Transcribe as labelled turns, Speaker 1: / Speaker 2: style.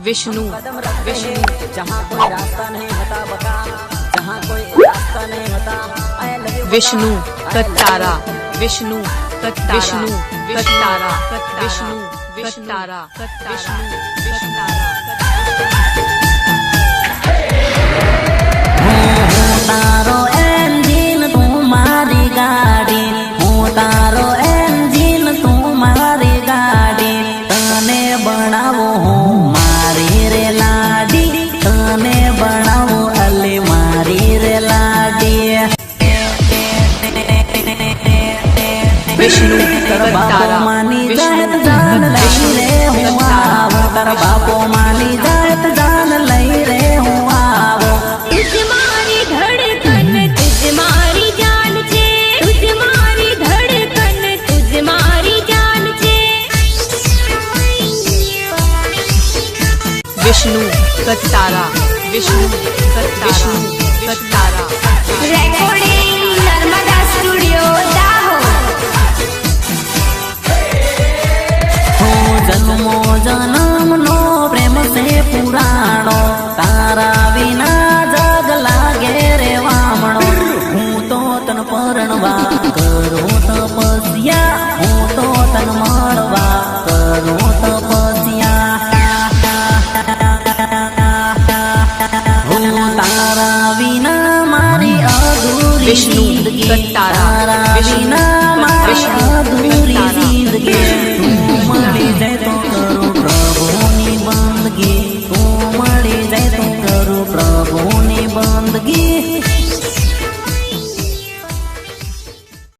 Speaker 1: विष्णु विष्णु
Speaker 2: जहाँ कोई रास्ता नहीं होता बता, जहाँ कोई रास्ता नहीं होता
Speaker 1: विष्णु कत्तारा विष्णु विष्णु कत्तारा विष्णु कत्तारा विष्णु कत्तारा
Speaker 2: तारो इंजिन तुम्हारी गाड़ी, हूँ तारो इंजिन तुम्हारी गाड़ी, तने बनावो हूँ मारी रे लाडी, तने बनावो अली मारी रे लाडी।
Speaker 1: विष्णु कत्तारा
Speaker 2: मानी जात जान लई रे हूँ आवो, कर बापो मानी जात जान लई रे हूँ आवो।
Speaker 3: तुम्हारी धड़कन तुम्हारी जान छे, तुम्हारी धड़कन तुम्हारी जान छे।
Speaker 1: विष्णु कत्तारा विष्णु कत्तारा
Speaker 3: recording